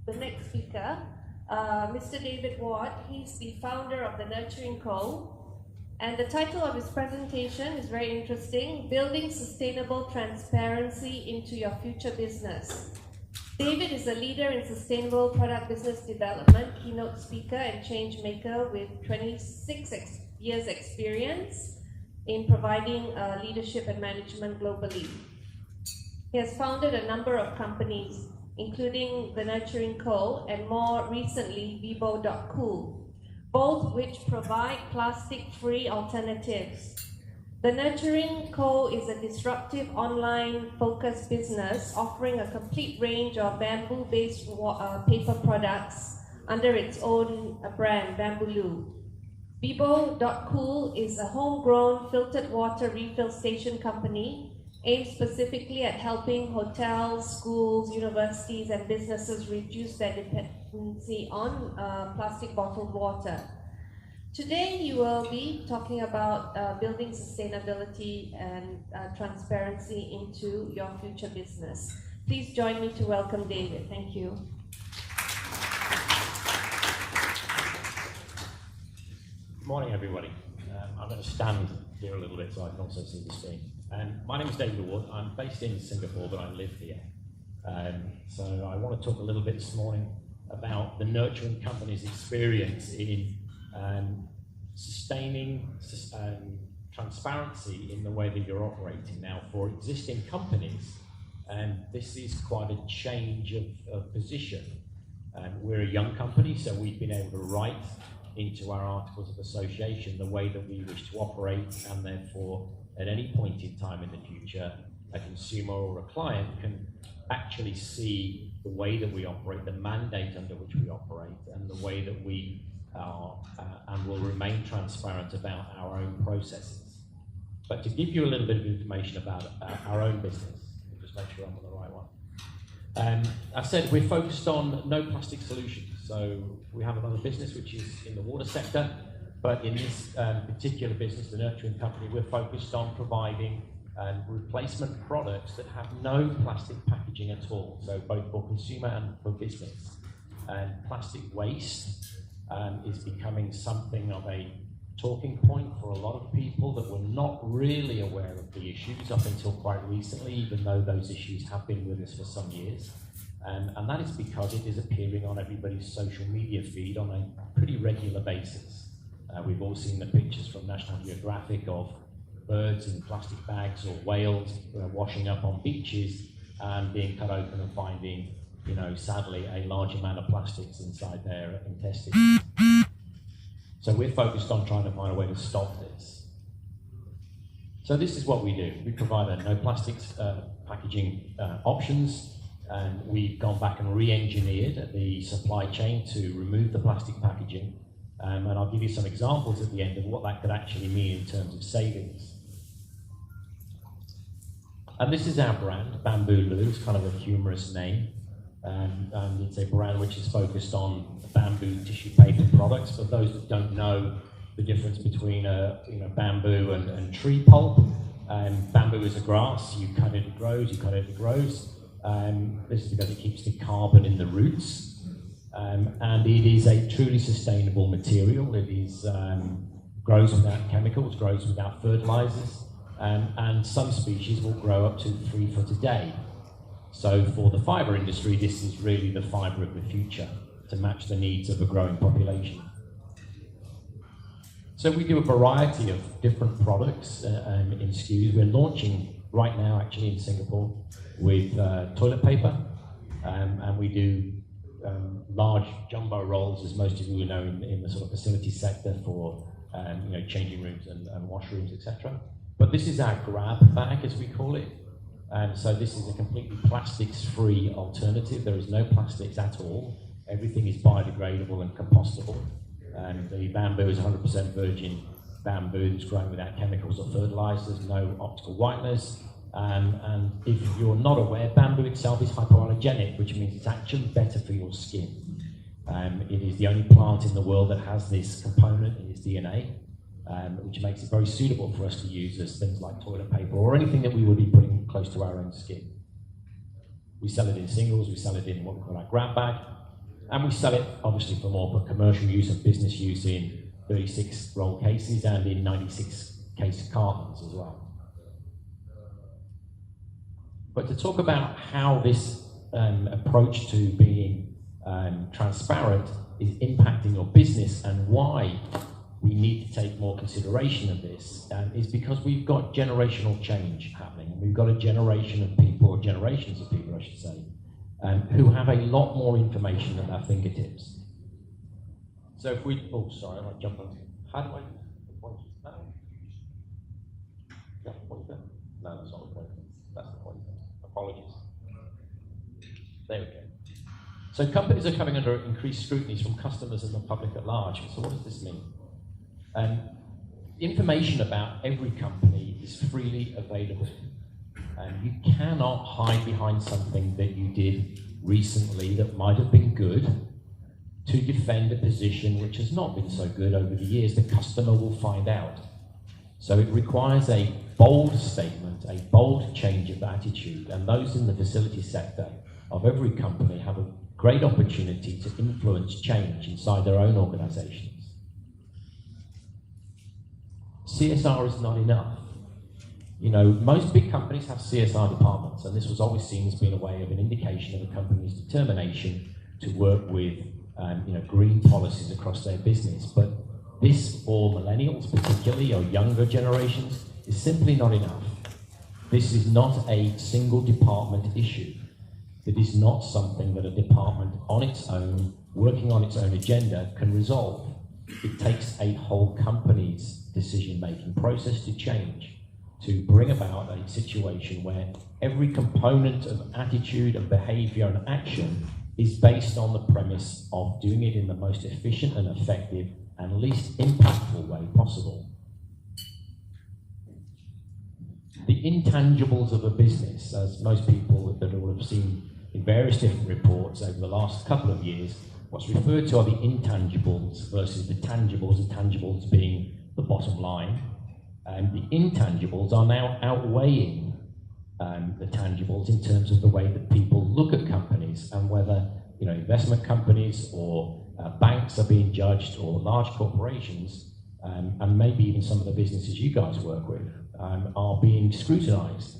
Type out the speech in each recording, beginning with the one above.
the next speaker, Mr. David Ward. He's the founder of the Nurturing Co. And the title of his presentation is very interesting: Building Sustainable Transparency into Your Future Business. David is a leader in sustainable product business development, keynote speaker, and change maker with 26 years experience in providing leadership and management globally. He has founded a number of companies, including the Nurturing Co. and more recently Vibo.cool, both which provide plastic-free alternatives. The Nurturing Co. is a disruptive online-focused business offering a complete range of bamboo-based paper products under its own brand, Bamboo. Vibo.cool is a homegrown filtered water refill station company aimed specifically at helping hotels, schools, universities, and businesses reduce their dependency on plastic bottled water. Today, you will be talking about building sustainability and transparency into your future business. Please join me to welcome David. Thank you. Good morning, everybody. I'm going to stand here a little bit so I can also see the screen. My name is David Ward. I'm based in Singapore, but I live here. So I want to talk a little bit this morning about the Nurturing Company's experience in sustaining transparency in the way that you're operating. Now, for existing companies, this is quite a change of position. We're a young company, so we've been able to write into our articles of association the way that we wish to operate, and therefore, at any point in time in the future, a consumer or a client can actually see the way that we operate, the mandate under which we operate, and the way that we are and will remain transparent about our own processes. But to give you a little bit of information about our own business, I'll just make sure I'm on the right one. I said we're focused on no plastic solutions. So we have another business which is in the water sector, but in this particular business, the Nurturing Company, we're focused on providing replacement products that have no plastic packaging at all, so both for consumer and for business. And plastic waste is becoming something of a talking point for a lot of people that were not really aware of the issues up until quite recently, even though those issues have been with us for some years. And that is because it is appearing on everybody's social media feed on a pretty regular basis. We've all seen the pictures from National Geographic of birds in plastic bags or whales washing up on beaches and being cut open and finding, sadly, a large amount of plastics inside their intestines. So we're focused on trying to find a way to stop this. So this is what we do. We provide no plastics packaging options. And we've gone back and re-engineered the supply chain to remove the plastic packaging. And I'll give you some examples at the end of what that could actually mean in terms of savings. And this is our brand, Bamboo. It's kind of a humorous name. And it's a brand which is focused on bamboo tissue paper products. For those that don't know the difference between bamboo and tree pulp, bamboo is a grass. You cut it, it grows. You cut it, it grows. This is because it keeps the carbon in the roots, and it is a truly sustainable material. It is grows without chemicals, grows without fertilizers, and some species will grow up to 3 foot a day. So for the fiber industry, this is really the fiber of the future to match the needs of a growing population. So we do a variety of different products in SKUs. We're launching right now, actually, in Singapore, with toilet paper, and we do large jumbo rolls, as most of you will know, in the sort of facility sector for changing rooms and washrooms, etc. But this is our grab bag, as we call it. So this is a completely plastics-free alternative. There is no plastics at all. Everything is biodegradable and compostable. And the bamboo is 100% virgin bamboo that's grown without chemicals or fertilizers, no optical whiteners. And if you're not aware, bamboo itself is hypoallergenic, which means it's actually better for your skin. It is the only plant in the world that has this component in its DNA, which makes it very suitable for us to use as things like toilet paper or anything that we would be putting close to our own skin. We sell it in singles, we sell it in what we call our grab bag, And we sell it, obviously, for more for commercial use and business use in 36 roll cases and in 96 case cartons as well. But to talk about how this approach to being transparent is impacting your business and why we need to take more consideration of this is because we've got generational change happening. We've got a generation of people, or generations of people, I should say, who have a lot more information at their fingertips. So if we, oh, sorry, I might jump on. How do I point? No. Yeah, pointer? No, that's not the pointer. That's the pointer. Apologies. There we go. So companies are coming under increased scrutiny from customers and the public at large. So what does this mean? Information about every company is freely available. You cannot hide behind something that you did recently that might have been good to defend a position which has not been so good over the years. The customer will find out. So it requires a bold statement, a bold change of attitude, and those in the facility sector of every company have a great opportunity to influence change inside their own organizations. CSR is not enough. You know, most big companies have CSR departments, and this was always seen as being a way of an indication of a company's determination to work with green policies across their business. But this, for millennials particularly, or younger generations, is simply not enough. This is not a single department issue. It is not something that a department on its own, working on its own agenda, can resolve. It takes a whole company's decision-making process to change, to bring about a situation where every component of attitude and behavior and action is based on the premise of doing it in the most efficient and effective and least impactful way possible. The intangibles of a business, as most people that will have seen in various different reports over the last couple of years, what's referred to are the intangibles versus the tangibles, the tangibles being the bottom line. And the intangibles are now outweighing the tangibles in terms of the way that people look at companies and whether investment companies or banks are being judged, or large corporations, and maybe even some of the businesses you guys work with are being scrutinized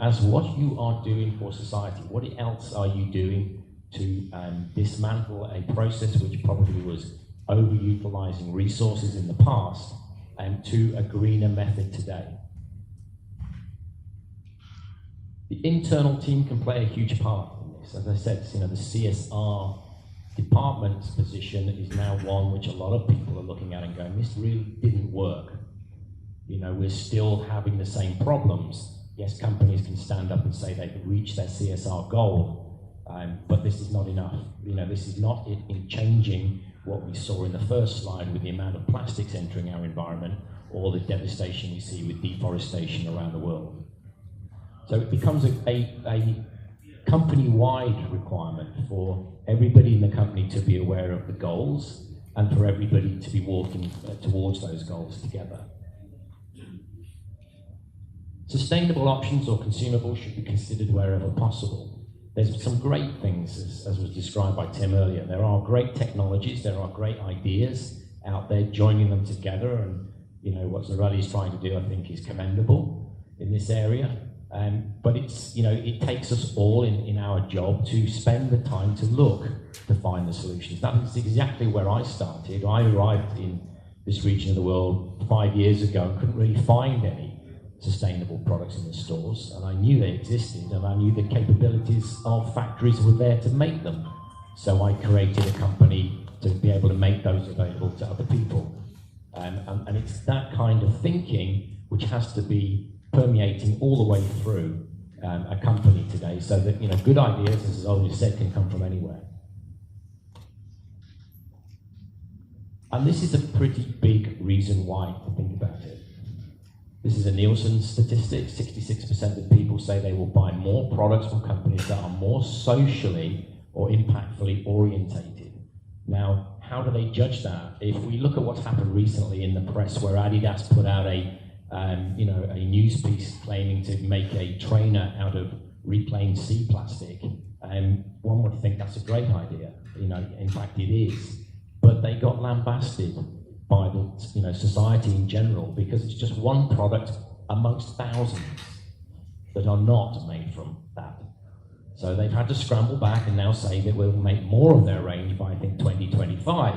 as what you are doing for society. What else are you doing to dismantle a process which probably was overutilizing resources in the past and to a greener method today? The internal team can play a huge part in this. As I said, the CSR department's position is now one which a lot of people are looking at and going, this really didn't work. We're still having the same problems. Yes, companies can stand up and say they've reached their CSR goal, but this is not enough. This is not it in changing what we saw in the first slide with the amount of plastics entering our environment, or the devastation we see with deforestation around the world. So it becomes a company-wide requirement for everybody in the company to be aware of the goals and for everybody to be walking towards those goals together. Sustainable options or consumables should be considered wherever possible. There's some great things, as was described by Tim earlier. There are great technologies, there are great ideas out there, joining them together, and what Csr is trying to do, I think, is commendable in this area. But it's, it takes us all in our job to spend the time to look to find the solutions. That is exactly where I started. I arrived in this region of the world 5 years ago and couldn't really find any sustainable products in the stores, and I knew they existed, and I knew the capabilities of factories were there to make them. So I created a company to be able to make those available to other people. And it's that kind of thinking which has to be permeating all the way through a company today, so that good ideas, as always said, can come from anywhere. And this is a pretty big reason why to think about it. This is a Nielsen statistic. 66% of people say they will buy more products from companies that are more socially or impactfully orientated. Now, how do they judge that? If we look at what's happened recently in the press, where Adidas put out a news piece claiming to make a trainer out of reclaimed sea plastic, One would think that's a great idea, in fact it is, but they got lambasted by the society in general because it's just one product amongst thousands that are not made from that. So they've had to scramble back and now say that we'll make more of their range by, I think, 2025.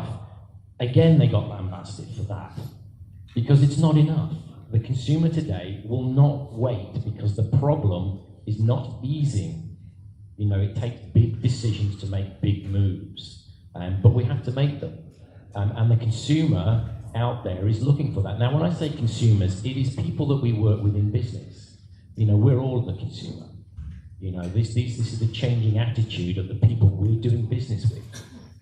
Again, they got lambasted for that because it's not enough. The consumer today will not wait because the problem is not easing. It takes big decisions to make big moves, but we have to make them. And the consumer out there is looking for that. Now, when I say consumers, it is people that we work with in business. We're all the consumer. This is the changing attitude of the people we're doing business with.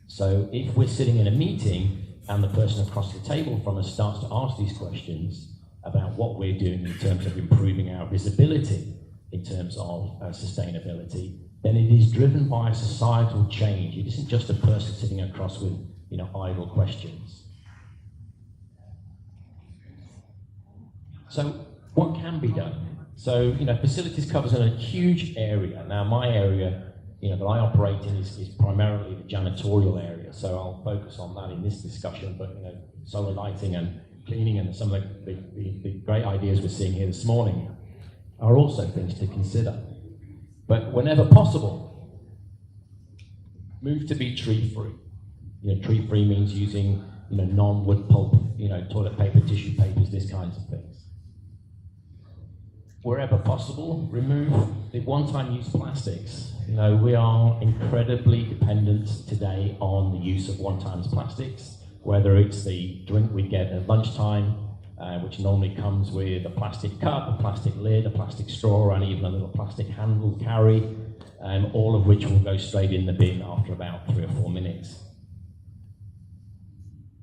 So if we're sitting in a meeting and the person across the table from us starts to ask these questions about what we're doing in terms of improving our visibility, in terms of sustainability, then it is driven by a societal change. It isn't just a person sitting across with idle questions. So what can be done? So, facilities covers a huge area. Now, my area, that I operate in is primarily the janitorial area. So I'll focus on that in this discussion, but, solar lighting and cleaning and some of the great ideas we're seeing here this morning are also things to consider. But whenever possible, move to be tree-free. Tree-free means using, non-wood pulp, toilet paper, tissue papers, these kinds of things. Wherever possible, remove the one-time use plastics. We are incredibly dependent today on the use of one-time plastics, whether it's the drink we get at lunchtime, which normally comes with a plastic cup, a plastic lid, a plastic straw, and even a little plastic handle carry, all of which will go straight in the bin after about 3 or 4 minutes.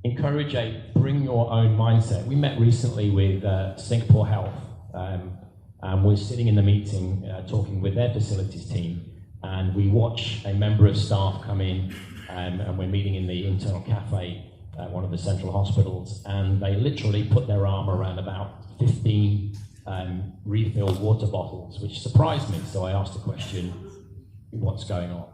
Encourage a bring your own mindset. We met recently with Singapore Health, and we're sitting in the meeting talking with their facilities team, and we watch a member of staff come in, and we're meeting in the internal cafe at one of the central hospitals, and they literally put their arm around about 15 refilled water bottles, which surprised me. So I asked the question, what's going on?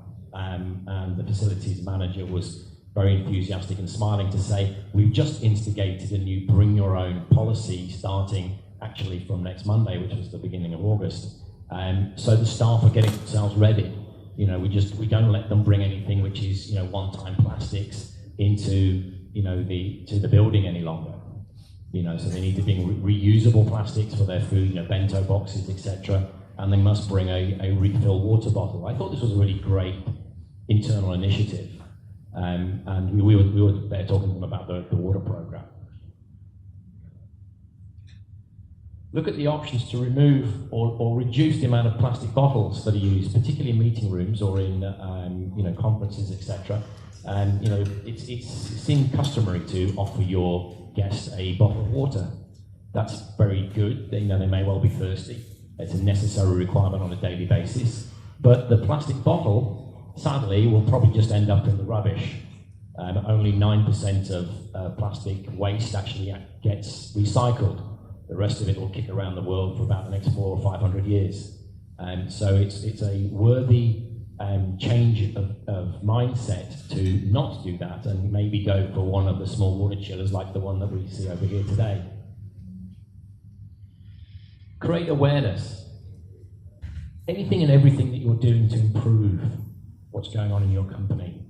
And the facilities manager was very enthusiastic and smiling to say, we've just instigated a new bring your own policy starting actually from next Monday, which was the beginning of August. So the staff are getting themselves ready. We don't let them bring anything which is one-time plastics into to the building any longer. So they need to bring reusable plastics for their food, bento boxes, etc. And they must bring a refill water bottle. I thought this was a really great internal initiative. And we were there talking to them about the water program. Look at the options to remove or reduce the amount of plastic bottles that are used, particularly in meeting rooms or in conferences, etc. And it's seemed customary to offer your guests a bottle of water. That's very good. They may well be thirsty. It's a necessary requirement on a daily basis. But the plastic bottle, sadly, will probably just end up in the rubbish. Only 9% of plastic waste actually gets recycled. The rest of it will kick around the world for about the next 400 or 500 years. So it's a worthy change of mindset to not do that and maybe go for one of the small water chillers like the one that we see over here today. Create awareness. Anything and everything that you're doing to improve what's going on in your company.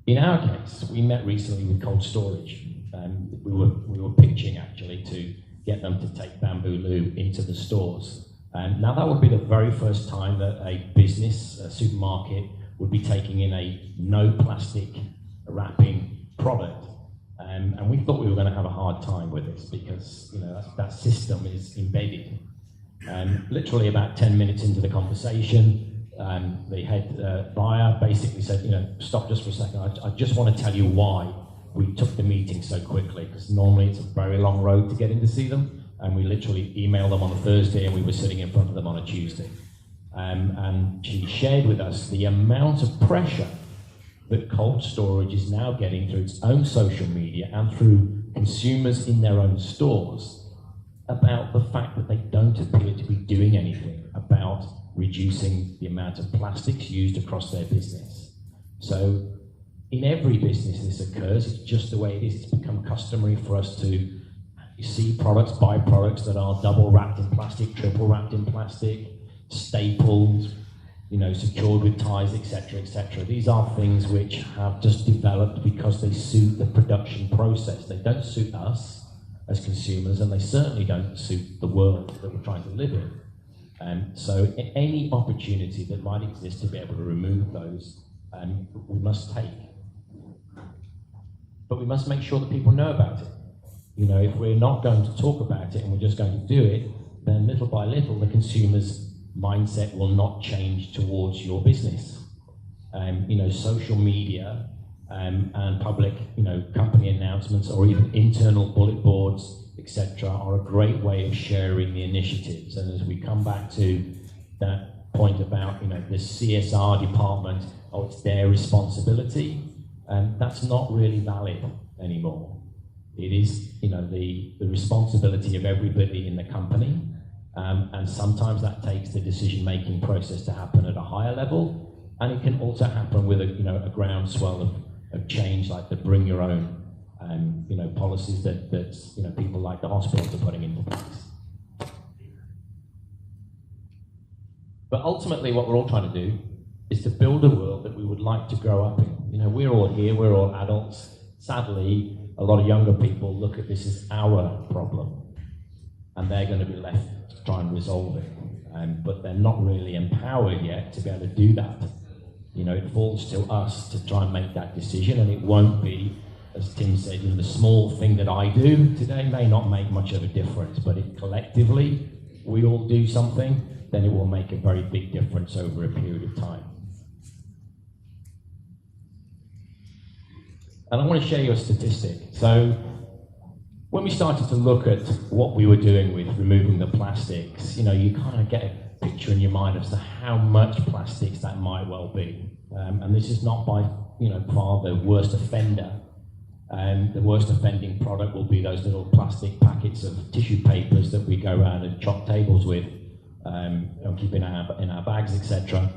In our case, we met recently with cold storage. We were pitching actually to get them to take bamboo loo into the stores. Now that would be the very first time that a business, a supermarket, would be taking in a no plastic wrapping product. And we thought we were going to have a hard time with this because that system is embedded. Literally about 10 minutes into the conversation, the head buyer basically said, stop just for a second. I just want to tell you why we took the meeting so quickly, because normally it's a very long road to get in to see them, and we literally emailed them on a Thursday and we were sitting in front of them on a Tuesday. And she shared with us the amount of pressure that cold storage is now getting through its own social media and through consumers in their own stores about the fact that they don't appear to be doing anything about reducing the amount of plastics used across their business. So in every business this occurs, it's just the way it is. It's become customary for us to see products, buy products that are double wrapped in plastic, triple wrapped in plastic, stapled, secured with ties, etc., etc. These are things which have just developed because they suit the production process. They don't suit us as consumers, and they certainly don't suit the world that we're trying to live in. So any opportunity that might exist to be able to remove those, we must take. But we must make sure that people know about it. If we're not going to talk about it and we're just going to do it, then little by little the consumer's mindset will not change towards your business. Social media and public, company announcements or even internal bullet boards, etc., are a great way of sharing the initiatives. And as we come back to that point about, the CSR department, it's their responsibility, that's not really valid anymore. It is, the responsibility of everybody in the company, and sometimes that takes the decision-making process to happen at a higher level, and it can also happen with a groundswell of change, like the bring your own, policies that people like the hospitals are putting into place. But ultimately, what we're all trying to do is to build a world that we would like to grow up in. We're all here, we're all adults. Sadly, a lot of younger people look at this as our problem, and they're going to be left to try and resolve it. But they're not really empowered yet to be able to do that. It falls to us to try and make that decision, and it won't be, as Tim said, the small thing that I do today may not make much of a difference, but if collectively we all do something, then it will make a very big difference over a period of time. And I want to share you a statistic. So when we started to look at what we were doing with removing the plastics, you kind of get a picture in your mind as to how much plastics that might well be. And this is not by far the worst offender. The worst offending product will be those little plastic packets of tissue papers that we go around and chop tables with, and keep in our bags, etc.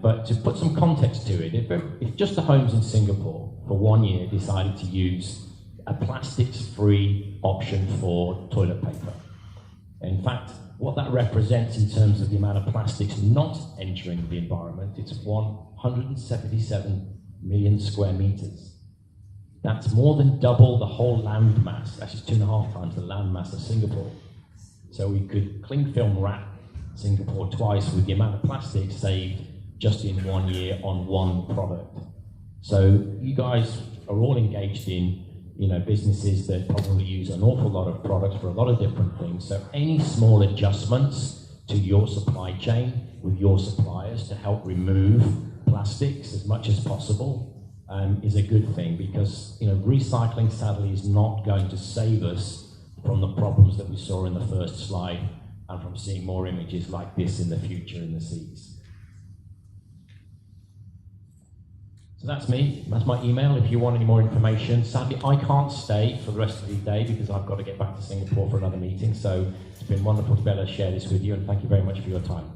But to put some context to it, if just the homes in Singapore for 1 year decided to use a plastics-free option for toilet paper, in fact, what that represents in terms of the amount of plastics not entering the environment, it's 177 million square meters. That's more than double the whole land mass. Actually, it's 2.5 times the land mass of Singapore. So we could cling film wrap Singapore twice with the amount of plastic saved just in 1 year on one product. So you guys are all engaged in businesses that probably use an awful lot of products for a lot of different things. So any small adjustments to your supply chain with your suppliers to help remove plastics as much as possible is a good thing, because recycling sadly is not going to save us from the problems that we saw in the first slide and from seeing more images like this in the future in the seas. So that's me, that's my email if you want any more information. Sadly, I can't stay for the rest of the day because I've got to get back to Singapore for another meeting, so it's been wonderful to be able to share this with you, and thank you very much for your time.